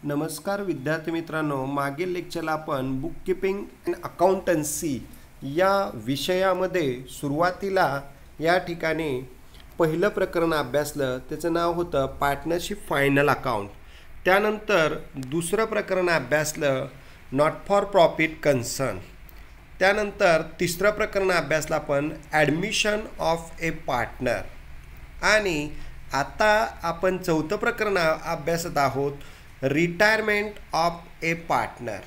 नमस्कार विद्यार्थी मित्रांनो, मागील लेक्चरला आपण बुक कीपिंग अँड अकाउंटन्सी या विषयामध्ये सुरुवातीला या ठिकाणी पहिलं प्रकरण अभ्यासलं. त्याचं नाव होतं पार्टनरशिप फायनल अकाउंट. त्यानंतर दुसरं प्रकरण अभ्यासलं नॉट फॉर प्रॉफिट कन्सर्न. त्यानंतर तिसरं प्रकरण अभ्यासलं आपण ॲडमिशन ऑफ ए पार्टनर. आणि आता आपण चौथं प्रकरण अभ्यासत आहोत रिटायरमेंट ऑफ ए पार्टनर.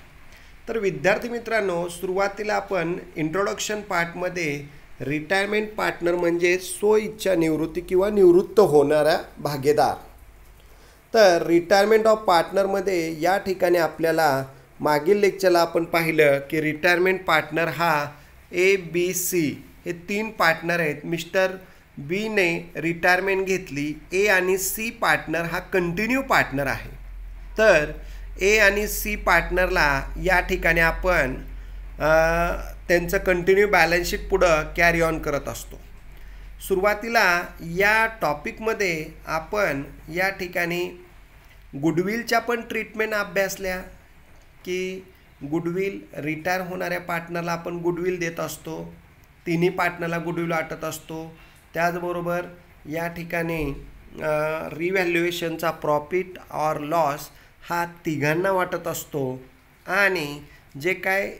तर विद्यार्थी मित्रांनो, सुरुवातीला आपण इंट्रोडक्शन पार्टमध्ये रिटायरमेंट पार्टनर म्हणजे स्वइच्छा निवृत्ती किंवा निवृत्त होणारा भागीदार. तर रिटायरमेंट ऑफ पार्टनरमध्ये या ठिकाणी आपल्याला मागील लेक्चरला आपण पाहिलं की रिटायरमेंट पार्टनर हा ABC हे 3 पार्टनर आहेत. मिस्टर बीने रिटायरमेंट घेतली. ए आणि सी पार्टनर हा कंटिन्यू पार्टनर आहे. तर ए आणि सी पार्टनरला या ठिकाणी आपण त्यांचं कंटिन्यू बॅलन्स शीट पुढं कॅरी ऑन करत असतो. सुरुवातीला या टॉपिकमध्ये आपण या ठिकाणी गुडविलच्या पण ट्रीटमेंट अभ्यासल्या की गुडविल रिटायर होणाऱ्या पार्टनरला आपण गुडविल देत असतो. तिन्ही पार्टनरला गुडविल वाटत असतो. त्याचबरोबर या ठिकाणी रिव्हॅल्युएशनचा प्रॉफिट ऑर लॉस हा तिघांना वाटत असतो. आणि जे काय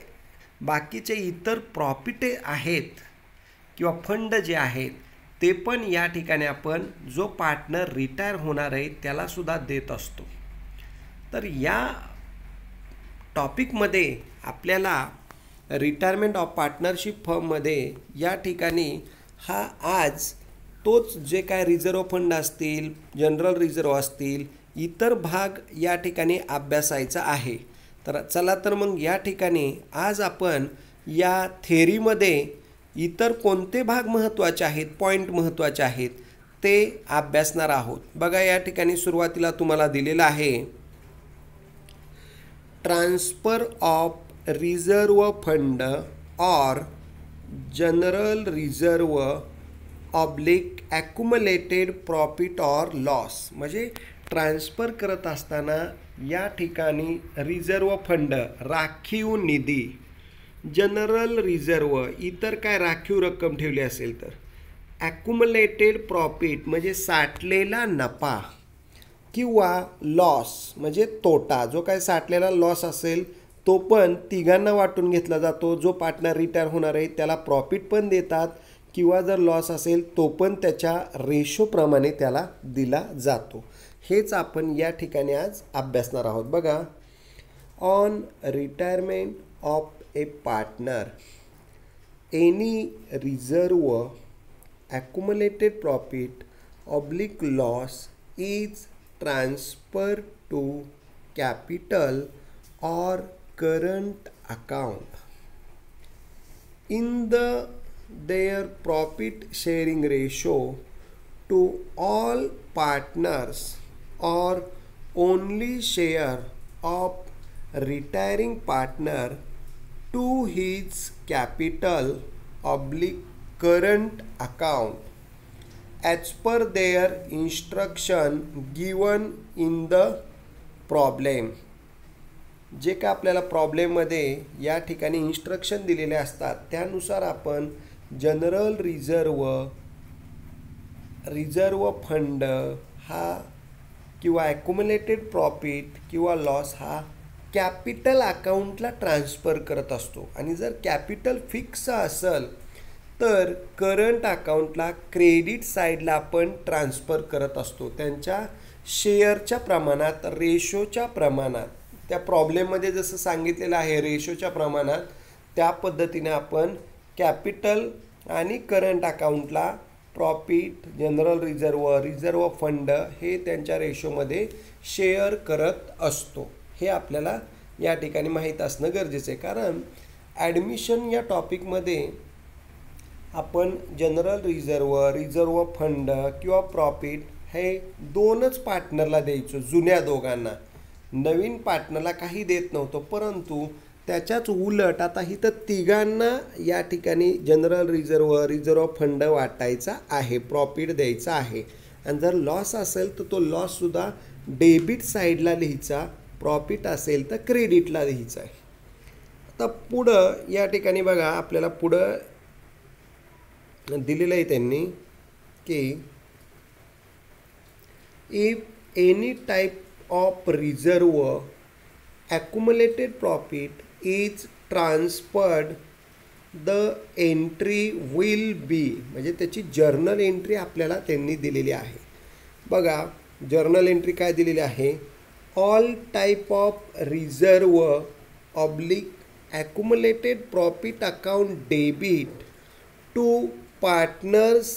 बाकीचे इतर प्रॉफिट आहेत किंवा फंड जे आहेत ते पण या ठिकाणी आपण जो पार्टनर रिटायर होणार आहे त्यालासुद्धा देत असतो. तर या टॉपिकमध्ये आपल्याला रिटायरमेंट ऑफ पार्टनरशिप फर्ममध्ये या ठिकाणी हा आज तोच जे काय रिझर्व फंड असतील, जनरल रिझर्व असतील, इतर भाग या ठिकाणी अभ्यासायचा आहे. तर चला तर मग या ठिकाणी आज आपण या थेअरीमध्ये इतर कोणते भाग महत्त्वाचे आहेत, पॉईंट महत्त्वाचे आहेत ते अभ्यासणार आहोत. बघा, या ठिकाणी सुरुवातीला तुम्हाला दिलेलं आहे transfer of reserve fund or general reserve oblique accumulated profit or loss. म्हणजे ट्रान्सफर करत असताना या ठिकाणी रिझर्व फंड राखीव निधी, जनरल रिझर्व इतर काय राखीव रक्कम ठेवली असेल तर, ॲक्युमुलेटेड प्रॉफिट म्हणजे साठलेला नफा किंवा लॉस म्हणजे तोटा. जो काय साठलेला लॉस असेल तो पण तिघांना वाटून घेतला जातो. जो पार्टनर रिटायर होणार आहे त्याला प्रॉफिट पण देतात किंवा जर लॉस असेल तो पण त्याच्या रेशोप्रमाणे त्याला दिला जातो. हेच आपण या ठिकाणी आज अभ्यासणार आहोत. बघा, on retirement of a partner any reserve accumulated profit oblique loss is transfer to capital or current account in their profit sharing ratio to all partners or only share of retiring partner to his capital oblique current account as per their instruction given in the problem. जे का आपल्याला प्रॉब्लेममध्ये या ठिकाणी instruction दिलेले असतात त्यानुसार आपण जनरल रिझर्व फंड हा किंवा ॲक्युमुलेटेड प्रॉफिट किंवा लॉस हा कॅपिटल अकाउंटला ट्रान्सफर करत असतो. आणि जर कॅपिटल फिक्स असेल तर करंट अकाउंटला क्रेडिट साईडला आपण ट्रान्सफर करत असतो. त्यांच्या शेअरच्या प्रमाणात, रेशोच्या प्रमाणात, त्या प्रॉब्लेममध्ये जसं सांगितलेलं आहे रेशोच्या प्रमाणात, त्या पद्धतीने आपण कॅपिटल आणि करंट अकाउंटला प्रॉफिट, जनरल रिझर्व फंड हे त्यांच्या रेशोमध्ये शेअर करत असतो. हे आपल्याला या ठिकाणी माहीत असणं गरजेचं आहे. कारण ॲडमिशन या टॉपिकमध्ये आपण जनरल रिझर्व फंड किंवा प्रॉफिट हे दोनच पार्टनरला द्यायचो, जुन्या दोघांना. नवीन पार्टनरला काही देत नव्हतो. परंतु त्याच्याच उलट आता इथं तिघांना या ठिकाणी जनरल रिझर्व फंड वाटायचा आहे, प्रॉफिट द्यायचा आहे. आणि जर लॉस असेल तर तो लॉससुद्धा डेबिट साईडला लिहायचा प्रॉफिट असेल तर क्रेडिटला लिहायचं आहे. आता पुढं या ठिकाणी बघा आपल्याला पुढं दिलेलं आहे त्यांनी की if any type of reserve accumulated profit is transferred the entry will be, म्हणजे त्याची जर्नल एंट्री आपल्याला त्यांनी दिलेली आहे. बघा जर्नल एंट्री काय दिलेली आहे, all type of reserve oblique accumulated profit account debit to partners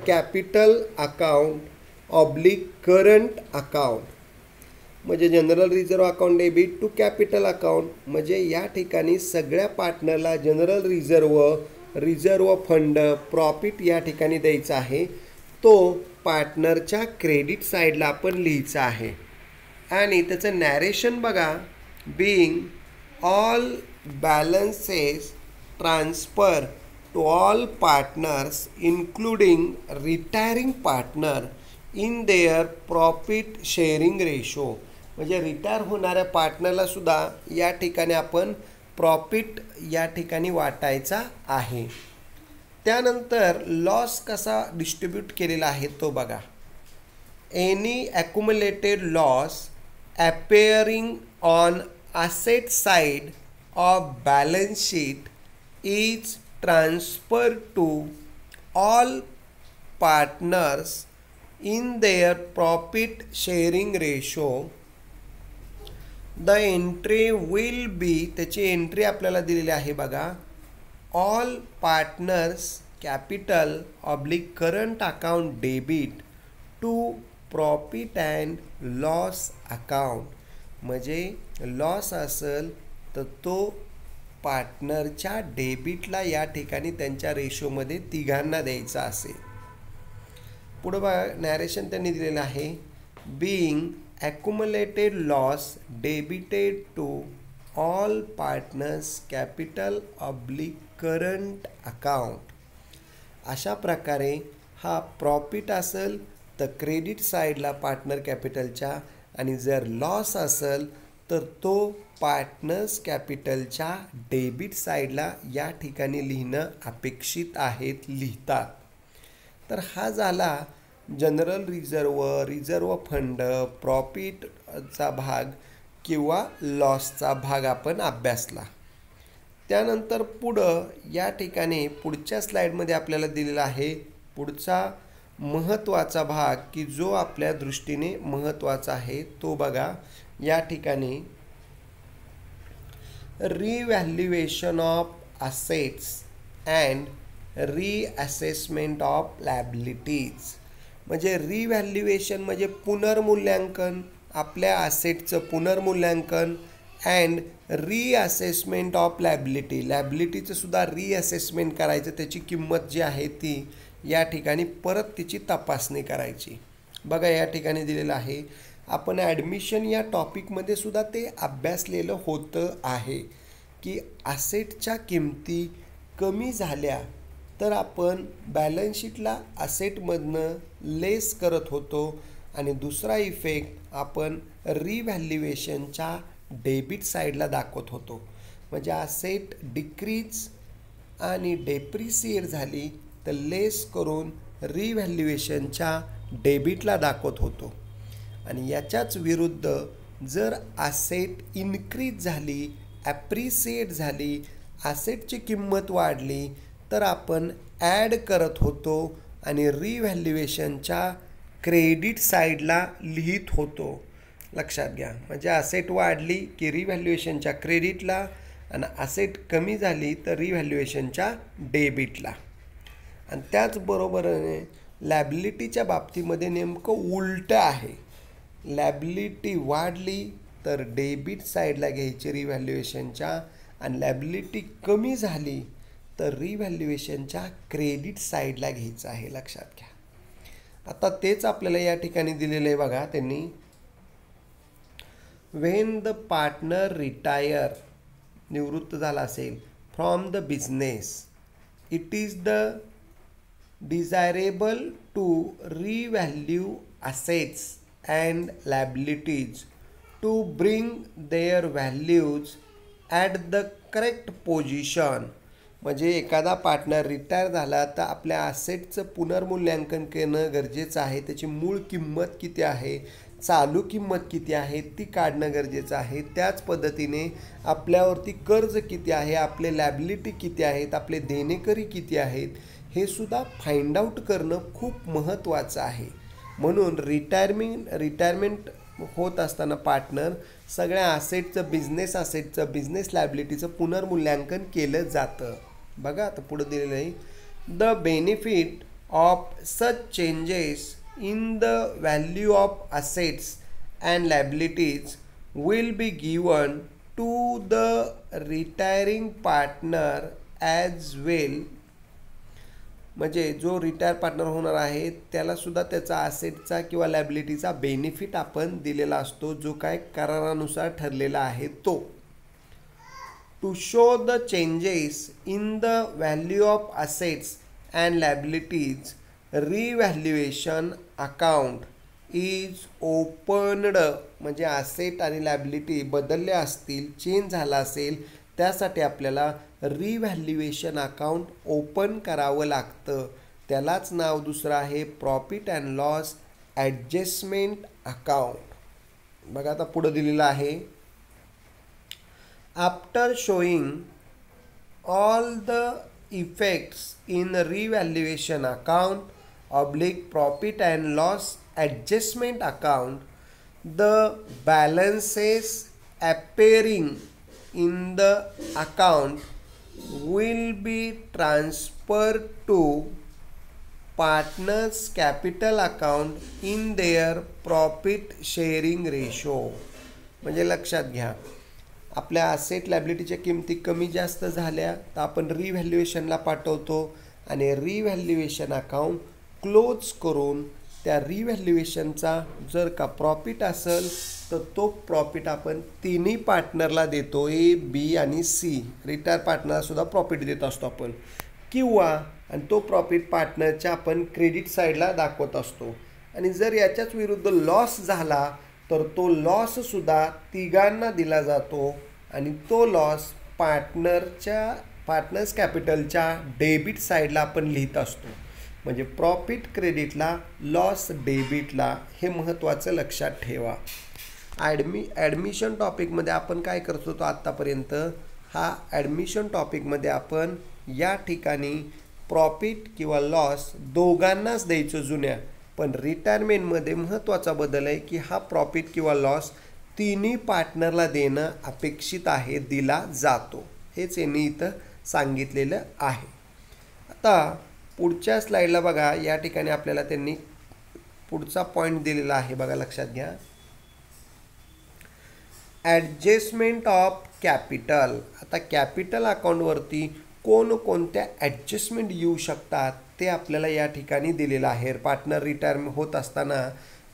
capital account oblique current account. म्हणजे general reserve account debit to capital account, म्हणजे या ठिकाणी सगळ्या पार्टनरला जनरल रिझर्व फंड प्रॉफिट या ठिकाणी द्यायचा आहे. तो पार्टनरच्या क्रेडिट साईडला आपण लिहायचा आहे. आणि त्याचं नॅरेशन बघा, being all balances transfer to all partners including retiring partner in their profit sharing ratio. म्हणजे रिटायर होणाऱ्या पार्टनरला सुद्धा या ठिकाणी आपण प्रॉफिट या ठिकाणी वाटायचा आहे. त्यानंतर लॉस कसा डिस्ट्रीब्यूट केलेला आहे तो बघा, any accumulated loss appearing on asset side of balance sheet is transfer to all partners in their profit sharing ratio. the entry will be, त्याची एंट्री आपल्याला दिलेली आहे बघा, all partners capital oblique current account debit to profit and loss account. म्हणजे loss असेल तर तो पार्टनरच्या डेबिटला या ठिकाणी त्यांच्या रेशोमध्ये तिघांना द्यायचा असेल. पुढं बघा नॅरेशन त्यांनी दिलेलं आहे, being accumulated loss debited to all partners capital oblique current account. अशा प्रकारे हा प्रॉफिट असेल तर क्रेडिट साईडला पार्टनर कॅपिटलच्या, आणि जर लॉस असेल तर तो पार्टनर्स कॅपिटलच्या डेबिट साईडला या ठिकाणी लिहिणं अपेक्षित आहेत, लिहितात. तर हा झाला जनरल रिझर्व फंड प्रॉफिटचा भाग किंवा लॉसचा भाग आपण अभ्यासला. त्यानंतर पुढं या ठिकाणी पुढच्या स्लाईडमध्ये आपल्याला दिलेला आहे पुढचा महत्त्वाचा भाग, की जो आपल्या दृष्टीने महत्त्वाचा आहे तो बघा या ठिकाणी, revaluation of assets and reassessment of liabilities. म्हणजे रिव्हॅल्युएशन म्हणजे पुनर्मूल्यांकन, आपल्या असेटचं पुनर्मूल्यांकन, अँड रिअसेसमेंट ऑफ लायबिलिटीचं सुद्धा रिअसेसमेंट करायचं, त्याची किंमत जी आहे ती या ठिकाणी परत तिची तपासणी करायची. बघा या ठिकाणी दिलेलं आहे, आपण ॲडमिशन या टॉपिकमध्ये सुद्धा ते अभ्यासलेलं होतं आहे की असेटच्या किमती कमी झाल्या तर आपण बॅलन्स शीटला असेटमधनं लेस करत होतो, आणि दुसरा इफेक्ट आपण रिव्हॅल्युएशनच्या डेबिट साईडला दाखवत होतो. म्हणजे असेट डिक्रीज आणि डेप्रिसिएट झाली तर लेस करून रिव्हॅल्युएशनच्या डेबिटला दाखवत होतो. आणि याच्याच विरुद्ध जर असेट इन्क्रीज झाली, ॲप्रिसिएट झाली, असेटची किंमत वाढली तर आपण ॲड करत होतो आणि रिव्हॅल्युएशनच्या क्रेडिट साईडला लिहित होतो. लक्षात घ्या, म्हणजे असेट वाढली की रिव्हॅल्युएशनच्या क्रेडिटला, आणि असेट कमी झाली तर रिव्हॅल्युएशनच्या डेबिटला. आणि त्याचबरोबरीने लॅबिलिटीच्या बाबतीमध्ये नेमकं उलटं आहे. लॅबिलिटी वाढली तर डेबिट साईडला घ्यायची रिव्हॅल्युएशनच्या, आणि लॅबिलिटी कमी झाली तर रिव्हॅल्युएशनच्या क्रेडिट साईडला घ्यायचं आहे. लक्षात घ्या. आता तेच आपल्याला या ठिकाणी दिलेलं आहे बघा त्यांनी, व्हेन द पार्टनर रिटायर, निवृत्त झाला असेल, from the business, it is the desirable to revalue assets and liabilities to bring their values at the correct position. म्हणजे एखादा पार्टनर रिटायर झाला तर आपल्या ॲसेटचं पुनर्मूल्यांकन करणं गरजेचं आहे. त्याची मूळ किंमत किती आहे, चालू किंमत किती आहे ती काढणं गरजेचं आहे. त्याच पद्धतीने आपल्यावरती कर्ज किती आहे, आपले लॅबिलिटी किती आहेत, आपले देणेकरी किती आहेत हे सुद्धा फाइंड आउट करणं खूप महत्त्वाचं आहे. म्हणून रिटायरमेंट होत असताना पार्टनर सगळ्या ॲसेटचं, बिझनेस लॅबिलिटीचं पुनर्मूल्यांकन केलं जातं. बघा आता पुढे दिलेलं आहे, the benefit of such changes in the value of assets and liabilities will be given to the retiring partner as well. म्हणजे जो रिटायर पार्टनर होणार आहे त्याला सुद्धा त्याचा ॲसेटचा किंवा लायबिलिटीचा बेनिफिट आपण दिलेला असतो, जो काय करारानुसार ठरलेला आहे तो. To show the changes in the value of assets and liabilities, revaluation account is opened. म्हणजे ॲसेट आणि लायबिलिटी बदलल्या असतील, चेंज झाला असेल, त्यासाठी आपल्याला रिव्हॅल्युएशन अकाउंट ओपन करावं लागतं. त्यालाच नाव दुसरं आहे profit and loss adjustment account. बघा आता पुढं दिलेलं आहे, after showing all the effects in revaluation account profit and loss adjustment account, the balances appearing in the account will be transferred to partners capital account in their profit sharing ratio. म्हणजे लक्षात घ्या, आपल्या asset लायबिलिटीच्या किमती कमी जास्त झाल्या तर आपण रिव्हॅल्युएशनला पाठवतो आणि रिव्हॅल्युएशन अकाउंट क्लोज करून त्या रिव्हॅल्युएशनचा जर का प्रॉफिट असेल तर तो प्रॉफिट आपण तिन्ही पार्टनरला देतो, ए, बी आणि सी. रिटायर पार्टनरला सुद्धा प्रॉफिट देत असतो आपण, किंवा आणि तो प्रॉफिट पार्टनरच्या आपण क्रेडिट साईडला दाखवत असतो. आणि जर याच्याच विरुद्ध लॉस झाला तर तो लॉससुद्धा तिघांना दिला जातो आणि तो लॉस पार्टनर्स कॅपिटलच्या डेबिट साईडला आपण लिहित असतो. म्हणजे प्रॉफिट क्रेडिटला, लॉस डेबिटला. हे महत्त्वाचं लक्षात ठेवा. ॲडमिशन टॉपिकमध्ये आपण काय करत होतो आत्तापर्यंत, हा ॲडमिशन टॉपिकमध्ये आपण या ठिकाणी प्रॉफिट किंवा लॉस दोघांनाच द्यायचं जुन्या, पण रिटायरमेंटमध्ये महत्त्वाचा बदल आहे की हा प्रॉफिट किंवा लॉस तिन्ही पार्टनरला देणं अपेक्षित आहे, दिला जातो. हेच यांनी इथं सांगितलेलं आहे. आता पुढच्या स्लाईडला बघा, या ठिकाणी आपल्याला त्यांनी पुढचा पॉईंट दिलेला आहे. बघा लक्षात घ्या, ॲडजस्टमेंट ऑफ कॅपिटल. आता कॅपिटल अकाउंटवरती कोणकोणत्या ॲडजस्टमेंट येऊ शकतात ते आपल्याला या ठिकाणी दिलेलं आहे. पार्टनर रिटायरमेंट होत असताना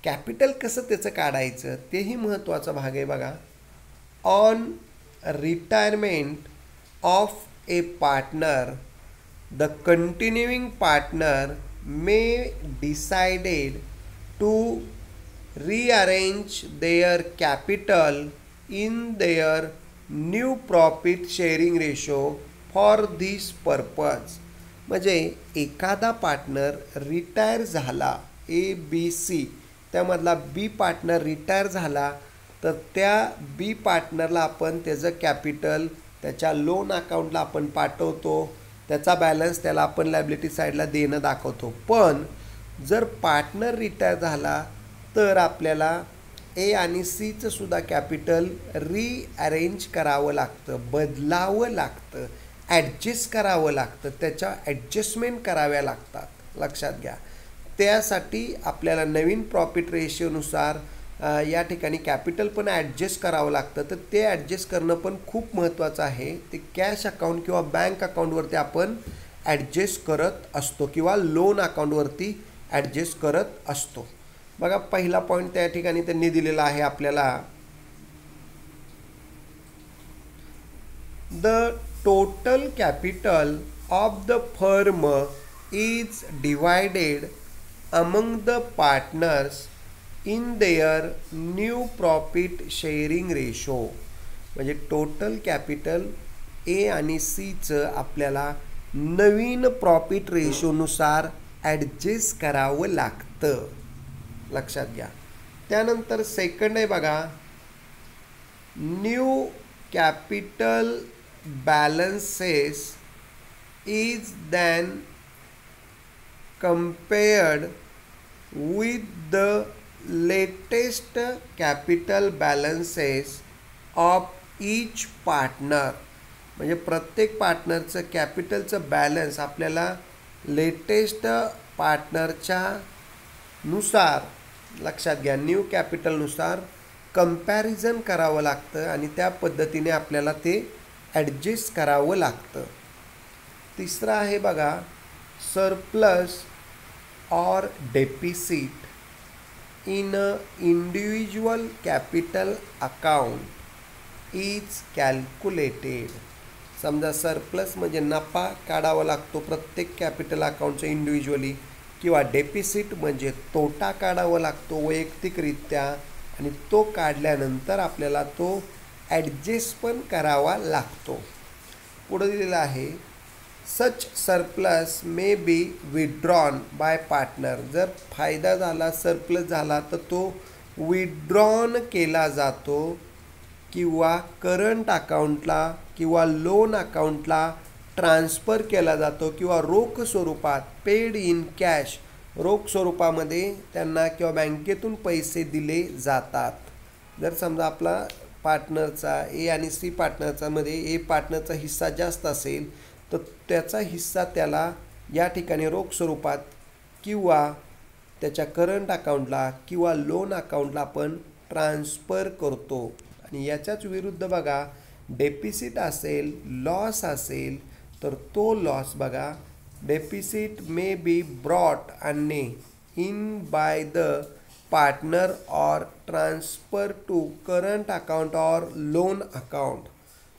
कॅपिटल कसं त्याचं काढायचं तेही महत्त्वाचा भाग आहे. बघा, on retirement of a partner, the continuing partner may decided to rearrange their capital in their new profit sharing ratio for this purpose. म्हणजे एखादा पार्टनर रिटायर झाला, ए, बी, सी, त्यामधला बी पार्टनर रिटायर झाला तर त्या बी पार्टनरला आपण त्याचं कॅपिटल त्याच्या लोन अकाउंटला आपण पाठवतो, त्याचा बॅलन्स त्याला आपण लायबिलिटी साईडला देणं दाखवतो. पण जर पार्टनर रिटायर झाला तर आपल्याला ए आणि सीचं सुद्धा कॅपिटल रिअरेंज करावं लागतं, बदलावं लागतं, ॲडजस्ट करावं लागतं, त्याच्या ॲडजस्टमेंट कराव्या लागतात. लक्षात घ्या, त्यासाठी आपल्याला नवीन प्रॉफिट रेशिओनुसार या ठिकाणी कॅपिटल पण ॲडजस्ट करावं लागतं. तर ते ॲडजस्ट करणं पण खूप महत्त्वाचं आहे. ते कॅश अकाउंट किंवा बँक अकाउंटवरती आपण ॲडजस्ट करत असतो किंवा लोन अकाउंटवरती ॲडजस्ट करत असतो. बघा, पहिला पॉईंट त्या ठिकाणी त्यांनी दिलेला आहे आपल्याला, the total capital of the firm is divided among the partners in their new profit sharing ratio. म्हणजे टोटल कॅपिटल ए आणि सीचं आपल्याला नवीन प्रॉफिट रेशोनुसार ॲडजस्ट करावं लागतं, लक्षात घ्या. त्यानंतर सेकंड आहे बघा, new capital balances is than compared with the latest capital balances of each partner. म्हणजे प्रत्येक पार्टनरचं कॅपिटलचं बॅलन्स आपल्याला लेटेस्ट पार्टनरच्या नुसार, लक्षात घ्या, न्यू कॅपिटलनुसार कंपॅरिझन करावं लागतं आणि त्या पद्धतीने आपल्याला ते ॲडजस्ट करावं लागतं. तिसरा आहे बघा, surplus or deficit in an individual capital account is calculated. समजा सरप्लस म्हणजे नफा काढावा लागतो प्रत्येक कॅपिटल अकाउंटचं इंडिव्हिज्युअली, किंवा डेफिसिट म्हणजे तोटा काढावा लागतो वैयक्तिकरित्या, आणि तो काढल्यानंतर आपल्याला तो ॲडजस्ट पण करावा लागतो. पुढे दिलेला आहे, such surplus may be withdrawn by partner. जर फायदा झाला, सरप्लस झाला, तर तो विड्रॉन केला जातो किंवा करंट अकाउंटला किंवा लोन अकाउंटला ट्रान्सफर केला जातो, किंवा रोख स्वरूपात पेड इन कॅश, रोख स्वरूपामध्ये त्यांना किंवा बँकेतून पैसे दिले जातात. जर समजा आपला पार्टनरचा ए आणि सी पार्टनरचा मध्ये ए पार्टनरचा हिस्सा जास्त असेल, तर त्याचा हिस्सा त्याला या ठिकाणी रोख स्वरूपात किंवा त्याच्या करंट अकाउंटला किंवा लोन अकाउंटला आपण ट्रान्सफर करतो. आणि याच्याच विरुद्ध बघा, डेफिसिट असेल, लॉस असेल, तर तो लॉस बघा, डेफिसिट मे बी ब्रॉट आणणे इन बाय द पार्टनर और ट्रान्सफर टू करंट अकाउंट और लोन अकाउंट.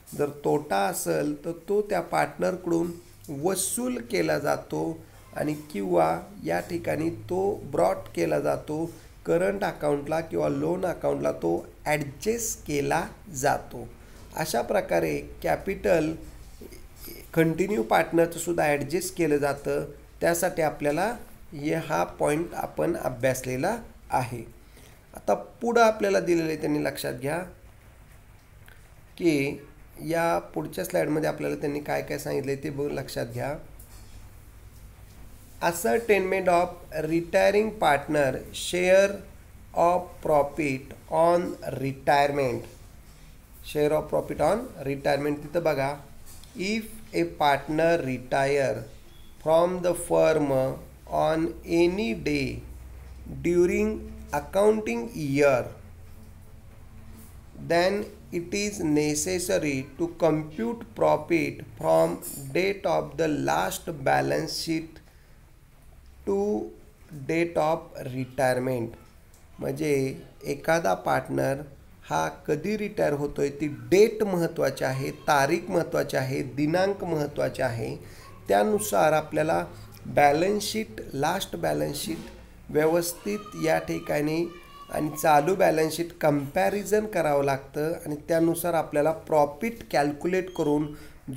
जर तोटा असेल तर तो त्या पार्टनरकडून वसूल केला जातो आणि किंवा या ठिकाणी तो ब्रॉट केला जातो करंट अकाउंटला किंवा लोन अकाउंटला, तो ॲडजस्ट केला जातो. अशा प्रकारे कॅपिटल कंटिन्यू पार्टनरचं सुद्धा ॲडजस्ट केलं जातं. त्यासाठी आपल्याला हा पॉईंट आपण अभ्यासलेला आहे. आता पुढं आपल्याला दिलेलं आहे, त्यांनी लक्षात घ्या की या पुढच्या स्लाइडमध्ये आपल्याला त्यांनी काय काय सांगितले ते बघून लक्षात घ्या. Ascertainment of retiring partner share of profit on retirement. Share of profit on retirement तिथं बघा, if A partner retire from the firm on any day during accounting year, then it is necessary to compute profit from date of the last balance sheet to date of retirement. म्हणजे एखादा partner हा कधी retire होतोय ती date महत्त्वाची आहे, तारीख महत्त्वाची आहे, दिनांक महत्त्वाचे आहे. त्यानुसार आपल्याला balance sheet, last balance sheet व्यवस्थित या ठिकाणी आणि चालू बॅलन्स शीट कंपॅरिझन करावं लागतं आणि त्यानुसार आपल्याला प्रॉफिट कॅल्क्युलेट करून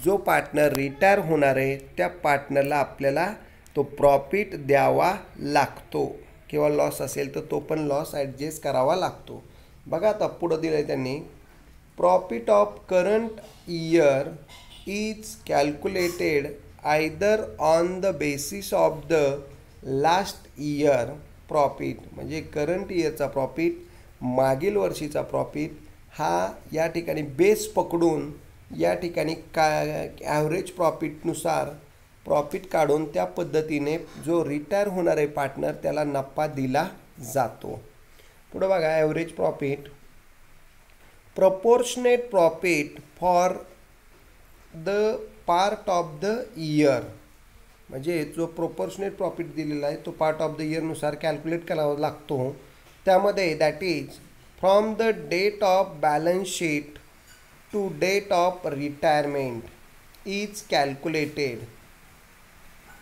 जो पार्टनर रिटायर होणार आहे त्या पार्टनरला आपल्याला तो प्रॉफिट द्यावा लागतो, किंवा लॉस असेल तर तो पण लॉस ॲडजस्ट करावा लागतो. बघा आता पुढं दिलं आहे त्यांनी, profit of current year is calculated either on the basis of the last year profit. म्हणजे करंट इयरचा प्रॉफिट, मागील वर्षीचा प्रॉफिट हा या ठिकाणी बेस पकडून या ठिकाणी ॲव्हरेज प्रॉफिटनुसार प्रॉफिट काढून त्या पद्धतीने जो रिटायर होणार आहे पार्टनर त्याला नफा दिला जातो. पुढं बघा, average profit, proportionate profit for the part of the year. म्हणजे जो प्रोपोर्शनेट प्रॉफिट दिलेला आहे तो पार्ट ऑफ द इयरनुसार कॅल्क्युलेट करावा लागतो. त्यामध्ये that is from the date of balance sheet to date of retirement is calculated.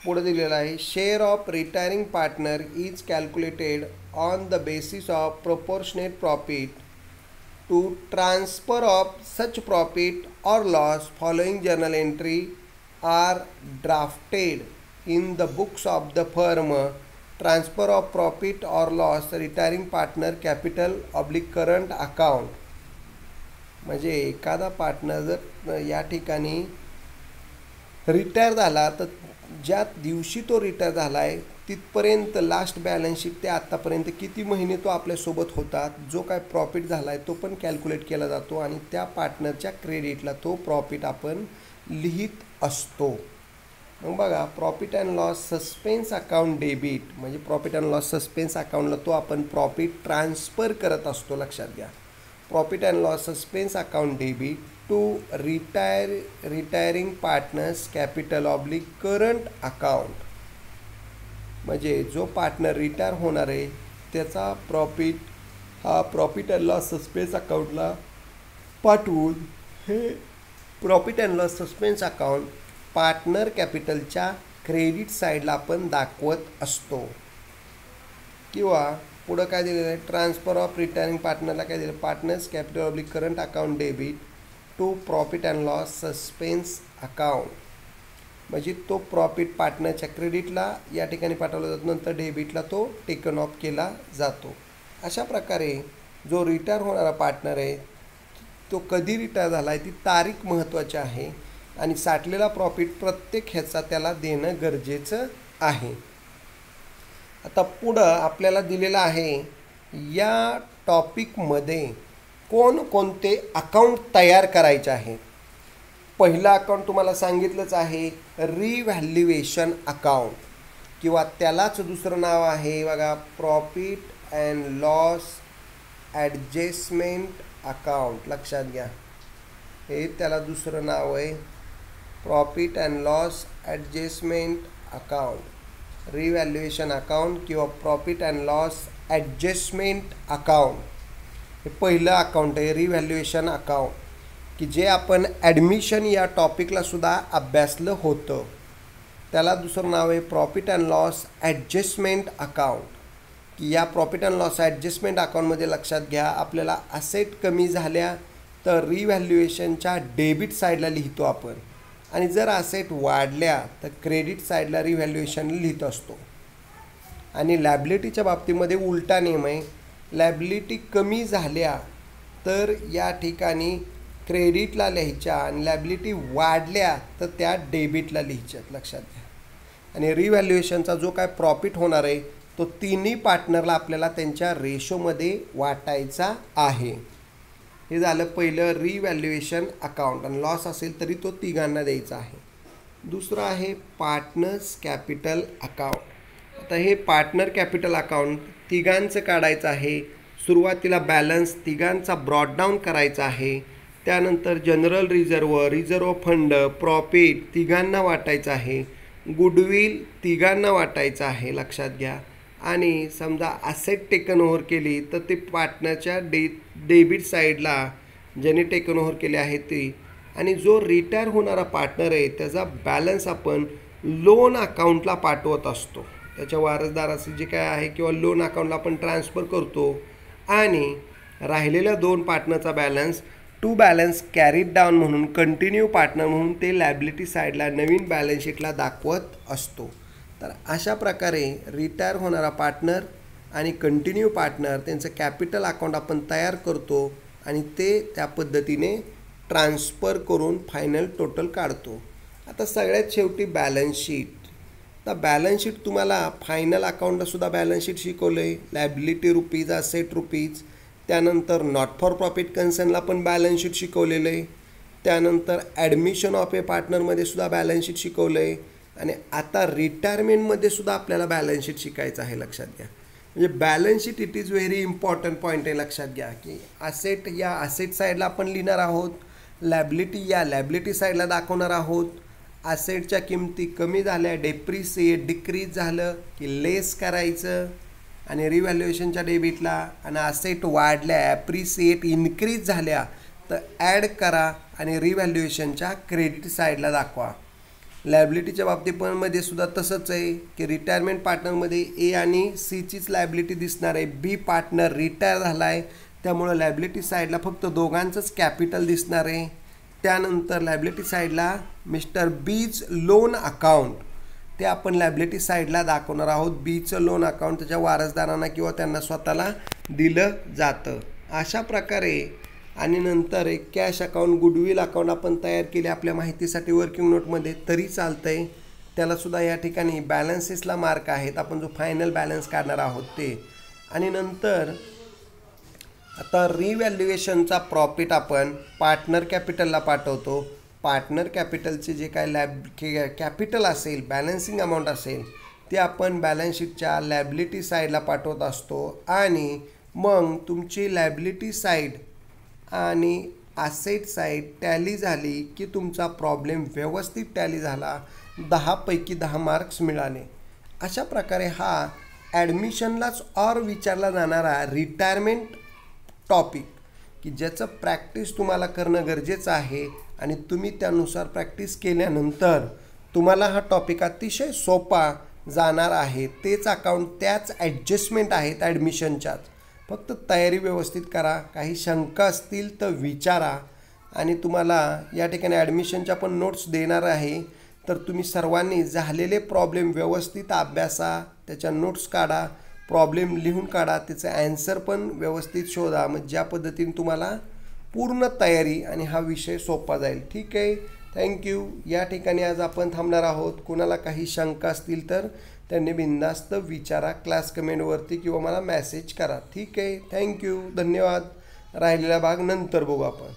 पुढे दिलेला आहे, share of retiring partner is calculated on the basis of proportionate profit to transfer of such profit or loss following journal entry are drafted in the books of the firm. Transfer of profit or loss retiring partner capital oblique current account. म्हणजे एखादा partner जर या ठिकाणी retire झाला तर ज्या दिवशी तो रिटायर झाला आहे तिथपर्यंत लास्ट बॅलन्स शीट ते आत्तापर्यंत किती महिने तो आपल्यासोबत होता, जो काय प्रॉफिट झाला आहे तो पण कॅल्क्युलेट केला जातो आणि त्या पार्टनरच्या क्रेडिटला तो प्रॉफिट आपण लिहित असतो. मग बघा, profit and loss suspense account debit म्हणजे प्रॉफिट अँड लॉस सस्पेन्स अकाउंटला तो आपण प्रॉफिट ट्रान्सफर करत असतो. लक्षात घ्या, profit and loss suspense account debit to retiring partners capital oblique current account. म्हणजे जो पार्टनर रिटायर होणार आहे त्याचा प्रॉफिट हा प्रॉफिट अँड लॉस सस्पेन्स अकाउंटला पाठवून हे profit and loss suspense account partner कॅपिटलच्या क्रेडिट साईडला आपण दाखवत असतो. किंवा पुढं काय दिलेलं आहे, ट्रान्सफर ऑफ रिटायरिंग पार्टनरला काय दिलं, partners capital oblique current account debit to profit and loss suspense account. म्हणजे तो प्रॉफिट पार्टनरच्या क्रेडिटला या ठिकाणी पाठवला जातो, नंतर डेबिटला तो टेकन ऑफ केला जातो. अशा प्रकारे जो रिटायर होणारा पार्टनर आहे तो कधी रिटायर झाला आहे ती तारीख महत्त्वाची आहे आणि साठलेला प्रॉफिट प्रत्येक ह्याचा त्याला देणं गरजेचं आहे. आता पुढं आपल्याला दिलेलं आहे या टॉपिकमध्ये कोणकोणते अकाउंट तयार करायचे आहेत. पहिलं अकाउंट तुम्हाला सांगितलंच आहे, रिव्हॅल्युएशन अकाउंट किंवा त्यालाच दुसरं नाव आहे बघा, profit and loss adjustment account. लक्षात घ्या, हे त्याला दुसरं नाव आहे, profit and loss adjustment account, revaluation account किंवा profit and loss adjustment account. हे पहिलं अकाउंट आहे, रिव्हॅल्युएशन अकाउंट, की जे आपण ॲडमिशन या टॉपिकला सुद्धा अभ्यासलं होतं. त्याला दुसरं नाव आहे profit and loss adjustment account, की या प्रॉफिट अँड लॉस ॲडजस्टमेंट अकाउंटमध्ये लक्षात घ्या आपल्याला असेट कमी झाल्या तर रिव्हॅल्युएशनच्या डेबिट साईडला लिहितो आपण, आणि जर असेट वाढल्या तर क्रेडिट साईडला रिव्हॅल्युएशन लिहित असतो. आणि लॅबिलिटीच्या बाबतीमध्ये उलटा नियम आहे, लॅबिलिटी कमी झाल्या तर या ठिकाणी क्रेडिटला लिहायच्या आणि लॅबिलिटी वाढल्या तर त्या डेबिटला लिहायच्यात. लक्षात घ्या. आणि रिव्हॅल्युएशनचा जो काय प्रॉफिट होणार आहे तो तिन्ही पार्टनरला आपल्याला त्यांच्या रेशोमध्ये वाटायचा आहे. हे झालं पहिलं रिव्हॅल्युएशन अकाउंट, आणि लॉस असेल तरी तो तिघांना द्यायचा आहे. दुसरं आहे पार्टनर्स कॅपिटल अकाउंट. आता हे पार्टनर कॅपिटल अकाउंट तिघांचं काढायचं आहे. सुरुवातीला बॅलन्स तिघांचा ब्रॉडडाऊन करायचा आहे. त्यानंतर जनरल रिझर्व फंड, प्रॉफिट तिघांना वाटायचं आहे. गुडविल तिघांना वाटायचं आहे. लक्षात घ्या. आणि समजा ॲसेट टेकन ओव्हर केली तर ते पार्टनरच्या डेबिट साईडला ज्याने टेकन ओव्हर केले आहे ते, आणि जो रिटायर होणारा पार्टनर आहे त्याचा बॅलन्स आपण लोन अकाउंटला पाठवत असतो. त्याच्या वारसदाराचं जे काय आहे किंवा लोन अकाउंटला आपण ट्रान्सफर करतो, आणि राहिलेल्या दोन पार्टनरचा balance to balance carried down म्हणून कंटिन्यू पार्टनर म्हणून ते लॅबिलिटी साईडला नवीन बॅलन्स शीटला दाखवत असतो. तर अशा प्रकारे रिटायर होणारा पार्टनर आणि कंटिन्यू पार्टनर त्यांचं कॅपिटल अकाउंट आपण तयार करतो आणि ते त्या पद्धतीने ट्रान्सफर करून फायनल टोटल काढतो. आता सगळ्यात शेवटी बॅलन्स शीट. तर बॅलन्स शीट तुम्हाला फायनल अकाउंटलासुद्धा बॅलन्स शीट शिकवलं आहे, लॅबिलिटी रुपीज, असेट रुपीज. त्यानंतर नॉट फॉर प्रॉफिट कन्सर्नला पण बॅलन्स शीट शिकवलेलं आहे. त्यानंतर ॲडमिशन ऑफ ए पार्टनरमध्ये सुद्धा बॅलन्स शीट शिकवलं आहे. आणि आता रिटायरमेंटमध्ये सुद्धा आपल्याला बॅलन्स शीट शिकायचं आहे. लक्षात घ्या. म्हणजे balance sheet it is very important point आहे. लक्षात घ्या की असेट या असेट साईडला आपण लिहिणार आहोत, लॅबिलिटी या लॅबिलिटी साईडला दाखवणार आहोत. असेटच्या किमती कमी झाल्या, डेप्रिसिएट डिक्रीज झालं की लेस करायचं आणि रिव्हॅल्युएशनच्या डेबिटला, आणि असेट वाढल्या ॲप्रिसिएट इन्क्रीज झाल्या तर ॲड करा आणि रिव्हॅल्युएशनच्या क्रेडिट साईडला दाखवा. लायबिलिटीच्या बाबतीमध्ये सुद्धा तसंच आहे की रिटायरमेंट पार्टनरमध्ये ए आणि सीचीच लायबिलिटी दिसणार आहे. बी पार्टनर रिटायर झाला आहे, त्यामुळं लायबिलिटी साईडला फक्त दोघांचंच कॅपिटल दिसणार आहे. त्यानंतर लायबिलिटी साईडला मिस्टर बीज लोन अकाउंट ते आपण लायबिलिटी साईडला दाखवणार आहोत. बीचं लोन अकाउंट त्याच्या वारसदारांना किंवा त्यांना स्वतःला दिलं जातं. अशा प्रकारे आणि नंतर एक कॅश अकाउंट, गुडविल अकाउंट आपण तयार केले आपल्या माहितीसाठी वर्किंग नोटमध्ये, तरी चालतं आहे. त्यालासुद्धा या ठिकाणी बॅलन्सेसला मार्क आहेत. आपण जो फायनल बॅलन्स काढणार आहोत ते. आणि नंतर आता रिव्हॅल्युएशनचा प्रॉफिट आपण पार्टनर कॅपिटलला पाठवतो. पार्टनर कॅपिटलचे जे काय कॅपिटल असेल, बॅलन्सिंग अमाऊंट असेल, ते आपण बॅलन्स शीटच्या लायबिलिटी साईडला पाठवत असतो. आणि मग तुमची लायबिलिटी साईड आणि ॲसेट साईड टॅली झाली की तुमचा प्रॉब्लेम व्यवस्थित टॅली झाला, 10 पैकी 10 मार्क्स मिळाले. अशा प्रकारे हा ॲडमिशनलाच विचारला जाणारा रिटायरमेंट टॉपिक की ज्याचं प्रॅक्टिस तुम्हाला करणं गरजेचं आहे आणि तुम्ही त्यानुसार प्रॅक्टिस केल्यानंतर तुम्हाला हा टॉपिक अतिशय सोपा जाणार आहे. तेच अकाउंट, त्याच ॲडजस्टमेंट आहेत ॲडमिशनच्याच. फक्त तयारी व्यवस्थित करा. काही शंका असतील तर विचारा. आणि तुम्हाला या ठिकाणी ॲडमिशनच्या पण नोट्स देणार आहे, तर तुम्ही सर्वांनी झालेले प्रॉब्लेम व्यवस्थित अभ्यासा, त्याच्या नोट्स काढा, प्रॉब्लेम लिहून काढा, त्याचं ॲन्सर पण व्यवस्थित शोधा. मग ज्या पद्धतीने तुम्हाला पूर्ण तयारी आणि हा विषय सोपा जाईल. ठीक आहे, थँक्यू. या ठिकाणी आज आपण थांबणार आहोत. कुणाला काही शंका असतील तर त्यांनी बिनधास्त विचारा क्लास कमेंटवरती किंवा मला मेसेज करा. ठीक आहे, थँक्यू, धन्यवाद. राहिलेला भाग नंतर बघू आपण.